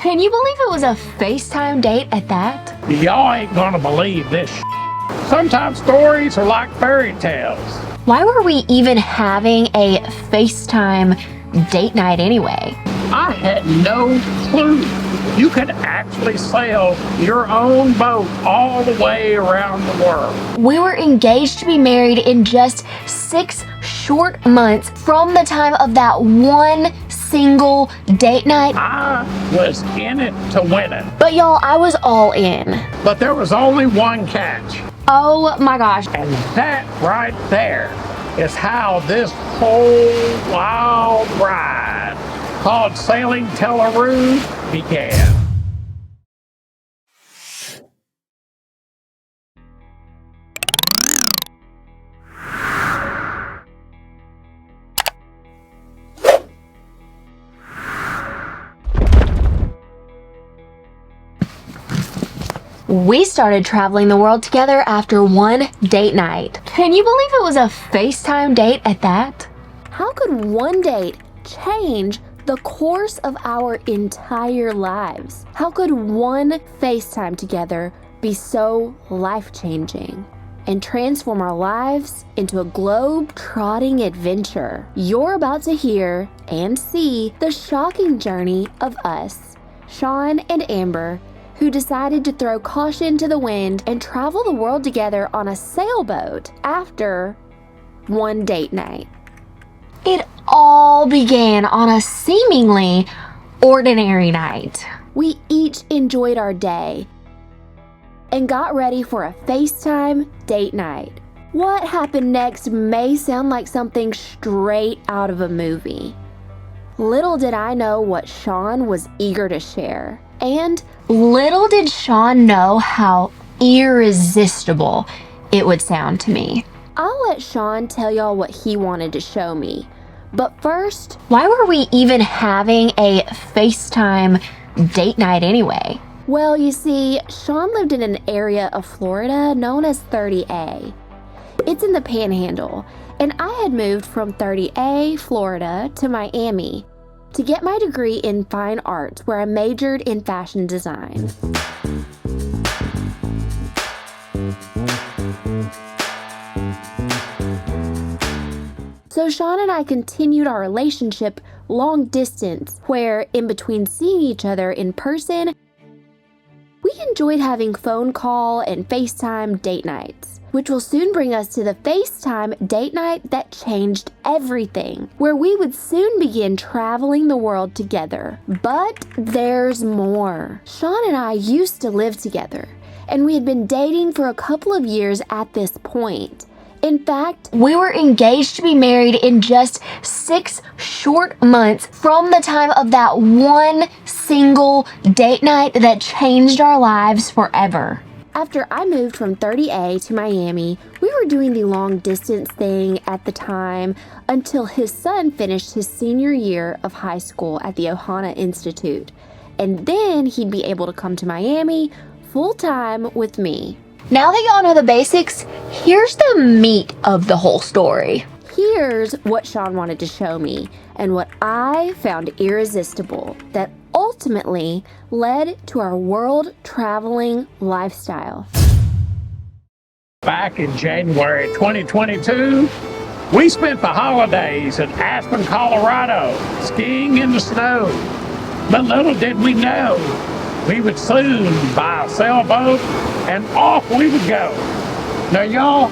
Can you believe it was a FaceTime date at that? Y'all ain't gonna believe this shit. Sometimes stories are like fairy tales. Why were we even having a FaceTime date night anyway? I had no clue you could actually sail your own boat all the way around the world. We were engaged to be married in just 6 short months from the time of that one single date night. I was in it to win it. But y'all, I was all in. But there was only one catch. Oh my gosh. And that right there is how this whole wild ride called Sailing Tela Ru began. We started traveling the world together after one date night. Can you believe it was a FaceTime date at that? How could one date change the course of our entire lives? How could one FaceTime together be so life-changing and transform our lives into a globe-trotting adventure? You're about to hear and see the shocking journey of us, Sean and Amber, who decided to throw caution to the wind and travel the world together on a sailboat after one date night. It all began on a seemingly ordinary night. We each enjoyed our day and got ready for a FaceTime date night. What happened next may sound like something straight out of a movie. Little did I know what Sean was eager to share. And little did Sean know how irresistible it would sound to me. I'll let Sean tell y'all what he wanted to show me. But first, why were we even having a FaceTime date night anyway? Well, you see, Sean lived in an area of Florida known as 30A. It's in the Panhandle, and I had moved from 30A, Florida, to Miami to get my degree in fine arts, where I majored in fashion design. So Sean and I continued our relationship long distance, where in between seeing each other in person, we enjoyed having phone call and FaceTime date nights, which will soon bring us to the FaceTime date night that changed everything, where we would soon begin traveling the world together. But there's more. Sean and I used to live together, and we had been dating for a couple of years at this point. In fact, we were engaged to be married in just 6 short months from the time of that one single date night that changed our lives forever. After I moved from 30A to Miami, we were doing the long distance thing at the time until his son finished his senior year of high school at the Ohana Institute. And then he'd be able to come to Miami full time with me. Now that y'all know the basics, here's the meat of the whole story. Here's what Sean wanted to show me and what I found irresistible that ultimately led to our world-traveling lifestyle. Back in January 2022, we spent the holidays in Aspen, Colorado, skiing in the snow. But little did we know, we would soon buy a sailboat and off we would go. Now y'all,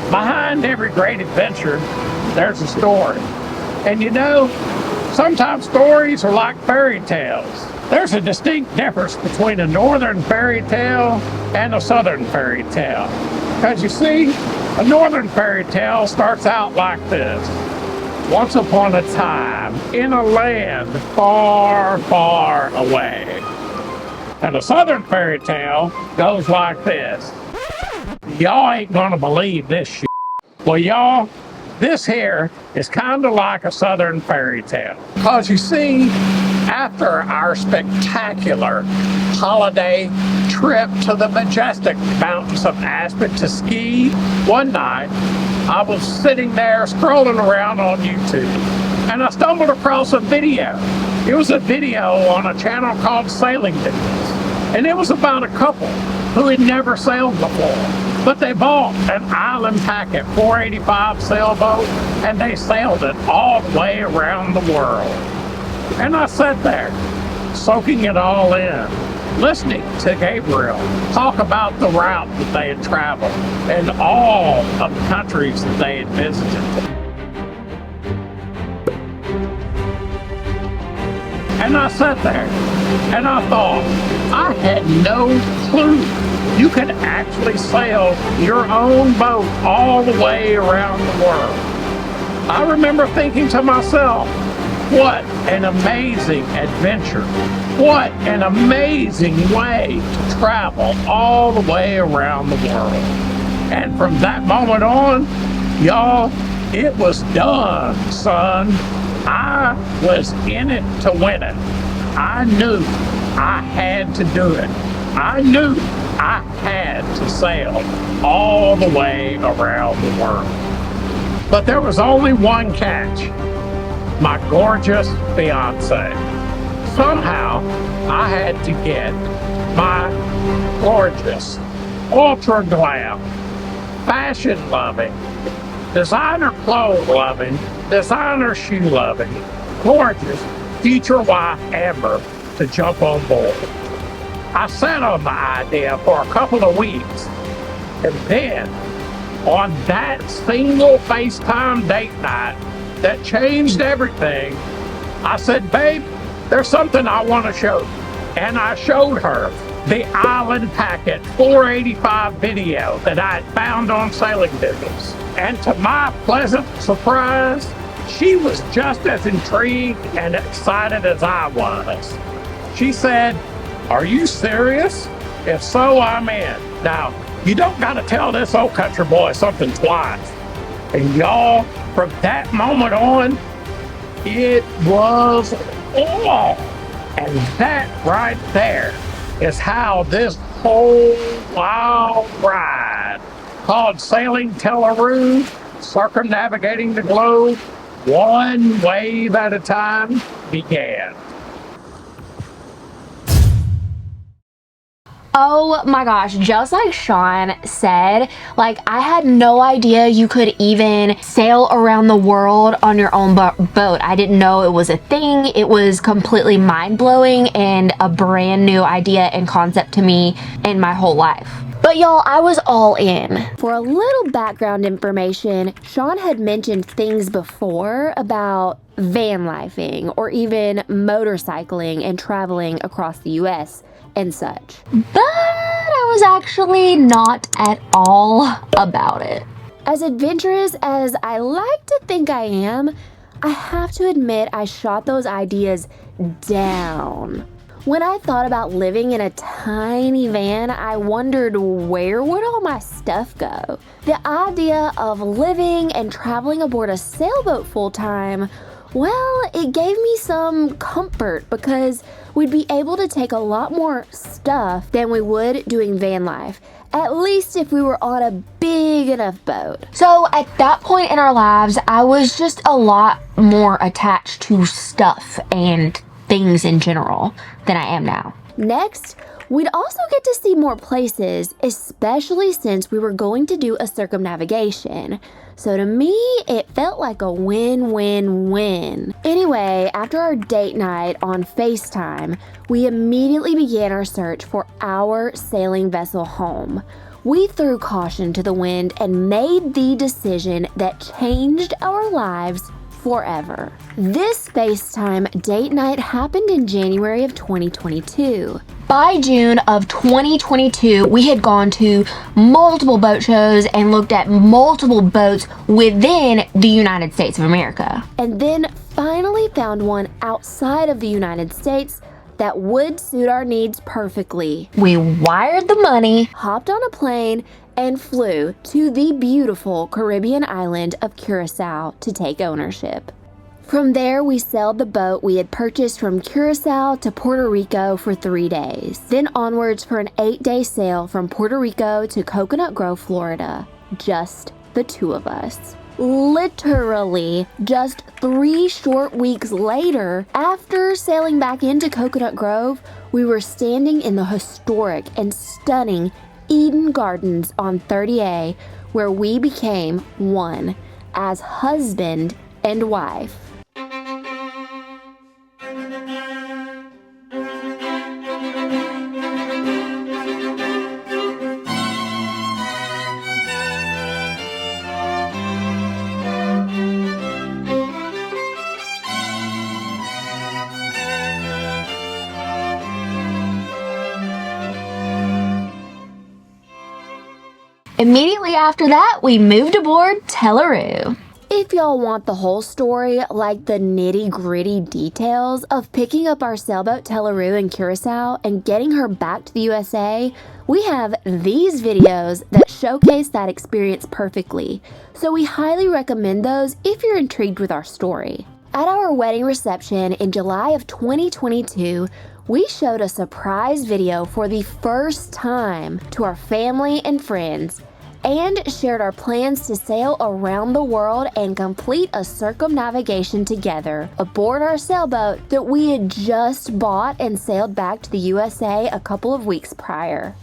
behind every great adventure, there's a story. And you know, sometimes stories are like fairy tales. There's a distinct difference between a northern fairy tale and a southern fairy tale. Because you see, a northern fairy tale starts out like this. Once upon a time, in a land far, far away. And a southern fairy tale goes like this. Y'all ain't gonna believe this shit. Well, y'all, this here is kind of like a southern fairy tale. Because you see, after our spectacular holiday trip to the majestic mountains of Aspen to ski, one night I was sitting there scrolling around on YouTube and I stumbled across a video It was a video on a channel called Sailing Doodles, and it was about a couple who had never sailed before, but they bought an Island Packet 485 sailboat, and they sailed it all the way around the world. And I sat there, soaking it all in, listening to Gabriel talk about the route that they had traveled and all of the countries that they had visited. And I sat there and I thought, I had no clue you could actually sail your own boat all the way around the world. I remember thinking to myself, what an amazing adventure. What an amazing way to travel all the way around the world. And from that moment on, y'all, it was done, son. I was in it to win it. I knew I had to do it. I knew I had to sail all the way around the world. But there was only one catch. My gorgeous fiance. Somehow, I had to get my gorgeous, ultra glam, fashion loving, designer clothes loving, designer shoe loving, gorgeous future wife Amber to jump on board. I sat on the idea for a couple of weeks, and then on that single FaceTime date night that changed everything, I said, babe, there's something I want to show you. And I showed her the Island Packet 485 video that I had found on Sailing Doodles. And to my pleasant surprise, she was just as intrigued and excited as I was. She said, are you serious? If so, I'm in. Now, you don't gotta tell this old country boy something twice. And y'all, from that moment on, it was all. And that right there is how this whole wild ride called Sailing Tela Ru, circumnavigating the globe, one wave at a time, began. Oh my gosh, just like Sean said, like I had no idea you could even sail around the world on your own boat. I didn't know it was a thing. It was completely mind-blowing and a brand new idea and concept to me in my whole life. But y'all, I was all in. For a little background information, Sean had mentioned things before about van lifing or even motorcycling and traveling across the US and such. But I was actually not at all about it. As adventurous as I like to think I am, I have to admit I shot those ideas down. When I thought about living in a tiny van, I wondered where would all my stuff go? The idea of living and traveling aboard a sailboat full time, well, it gave me some comfort because we'd be able to take a lot more stuff than we would doing van life, at least if we were on a big enough boat. So at that point in our lives, I was just a lot more attached to stuff and things in general than I am now. Next, we'd also get to see more places, especially since we were going to do a circumnavigation. So to me, it felt like a win-win-win. Anyway, after our date night on FaceTime, we immediately began our search for our sailing vessel home. We threw caution to the wind and made the decision that changed our lives forever. This FaceTime date night happened in January of 2022. By June of 2022, we had gone to multiple boat shows and looked at multiple boats within the United States of America. And then finally found one outside of the United States that would suit our needs perfectly. We wired the money, hopped on a plane, and flew to the beautiful Caribbean island of Curacao to take ownership. From there, we sailed the boat we had purchased from Curacao to Puerto Rico for 3 days, then onwards for an 8-day sail from Puerto Rico to Coconut Grove, Florida. Just the two of us. Literally, just 3 short weeks later, after sailing back into Coconut Grove, we were standing in the historic and stunning Eden Gardens on 30A, where we became one as husband and wife. Immediately after that, we moved aboard Tela Ru. If y'all want the whole story, like the nitty-gritty details of picking up our sailboat Tela Ru in Curacao and getting her back to the USA, we have these videos that showcase that experience perfectly, so we highly recommend those if you're intrigued with our story. At our wedding reception in July of 2022, we showed a surprise video for the first time to our family and friends, and shared our plans to sail around the world and complete a circumnavigation together aboard our sailboat that we had just bought and sailed back to the USA a couple of weeks prior.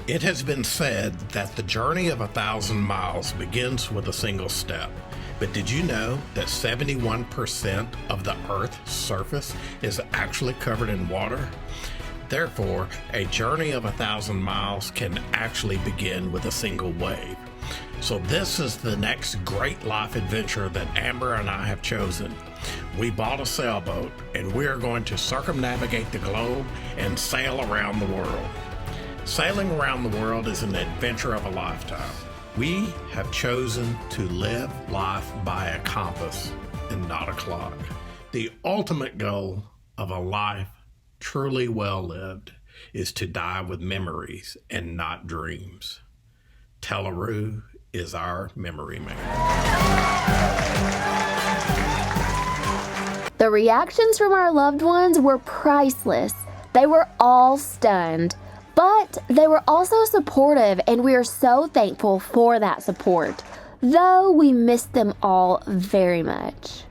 It has been said that the journey of 1,000 miles begins with a single step. But did you know that 71% of the Earth's surface is actually covered in water? Therefore, a journey of 1,000 miles can actually begin with a single wave. So this is the next great life adventure that Amber and I have chosen. We bought a sailboat and we are going to circumnavigate the globe and sail around the world. Sailing around the world is an adventure of a lifetime. We have chosen to live life by a compass and not a clock. The ultimate goal of a life truly well lived is to die with memories and not dreams. Tela Ru is our memory maker. The reactions from our loved ones were priceless. They were all stunned. But they were also supportive, and we are so thankful for that support, though we missed them all very much.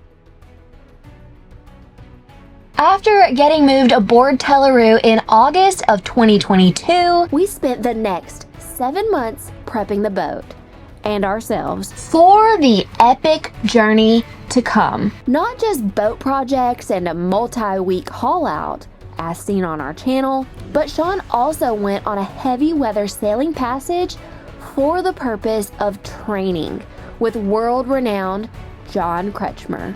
After getting moved aboard Tela Ru in August of 2022, we spent the next 7 months prepping the boat and ourselves for the epic journey to come. Not just boat projects and a multi-week haul out, as seen on our channel, but Sean also went on a heavy weather sailing passage for the purpose of training with world-renowned John Kretschmer.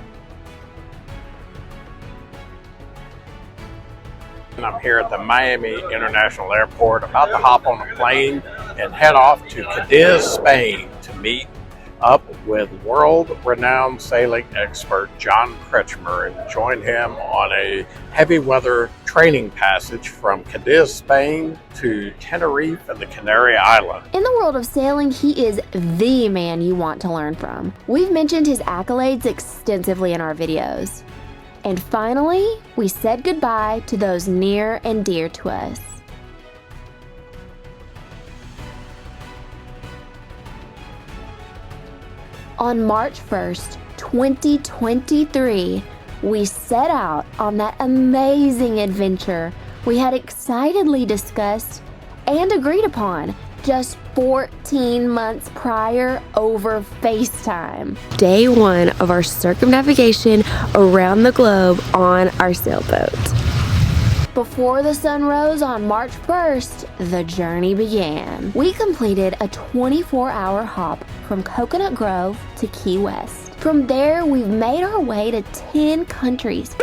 I'm here at the Miami International Airport, about to hop on a plane and head off to Cadiz, Spain to meet up with world-renowned sailing expert John Kretschmer and join him on a heavy weather training passage from Cadiz, Spain to Tenerife and the Canary Islands. In the world of sailing, he is the man you want to learn from. We've mentioned his accolades extensively in our videos. And finally, we said goodbye to those near and dear to us. On March 1st, 2023, we set out on that amazing adventure we had excitedly discussed and agreed upon just 14 months prior over FaceTime. Day 1 of our circumnavigation around the globe on our sailboat. Before the sun rose on March 1st, the journey began. We completed a 24-hour hop from Coconut Grove to Key West. From there, we've made our way to 10 countries.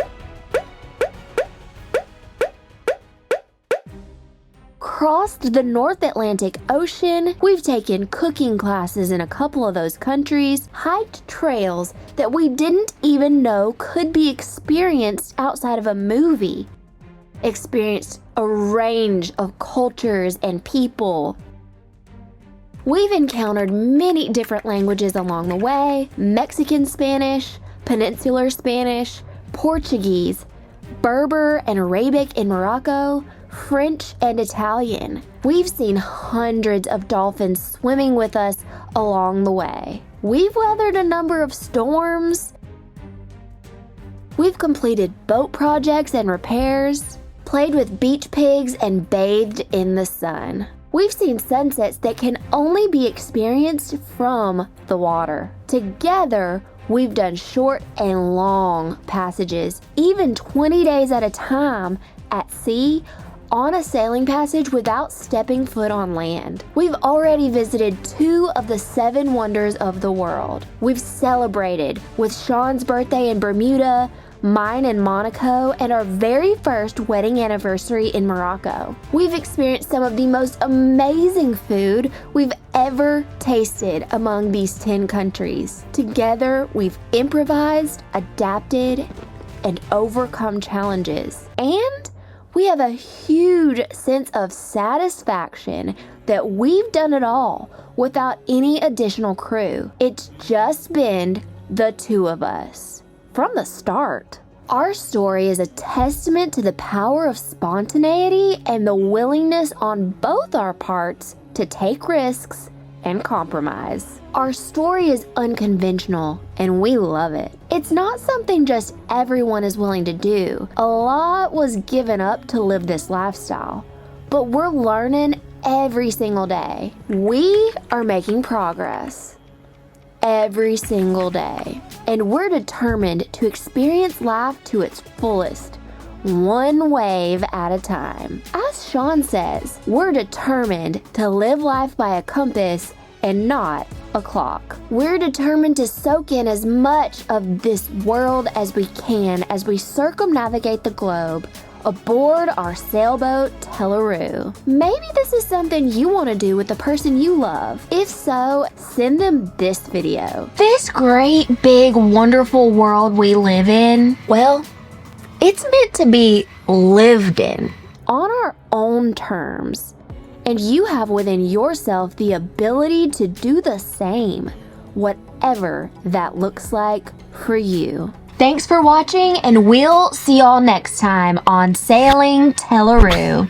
Crossed the North Atlantic Ocean, we've taken cooking classes in a couple of those countries, hiked trails that we didn't even know could be experienced outside of a movie, experienced a range of cultures and people. We've encountered many different languages along the way: Mexican Spanish, Peninsular Spanish, Portuguese, Berber and Arabic in Morocco, French, and Italian. We've seen hundreds of dolphins swimming with us along the way. We've weathered a number of storms. We've completed boat projects and repairs, played with beach pigs, and bathed in the sun. We've seen sunsets that can only be experienced from the water. Together, we've done short and long passages, even 20 days at a time, at sea, on a sailing passage without stepping foot on land. We've already visited 2 of the 7 wonders of the world. We've celebrated with Sean's birthday in Bermuda, mine in Monaco, and our very first wedding anniversary in Morocco. We've experienced some of the most amazing food we've ever tasted among these 10 countries. Together, we've improvised, adapted, and overcome challenges. And we have a huge sense of satisfaction that we've done it all without any additional crew. It's just been the 2 of us. From the start. Our story is a testament to the power of spontaneity and the willingness on both our parts to take risks and compromise. Our story is unconventional and we love it. It's not something just everyone is willing to do. A lot was given up to live this lifestyle, but we're learning every single day. We are making progress every single day. And we're determined to experience life to its fullest, one wave at a time. As Sean says, we're determined to live life by a compass and not a clock. We're determined to soak in as much of this world as we can as we circumnavigate the globe aboard our sailboat, Tela Ru. Maybe this is something you want to do with the person you love. If so, send them this video. This great, big, wonderful world we live in, well, it's meant to be lived in on our own terms. And you have within yourself the ability to do the same, whatever that looks like for you. Thanks for watching, and we'll see y'all next time on Sailing Tela Ru.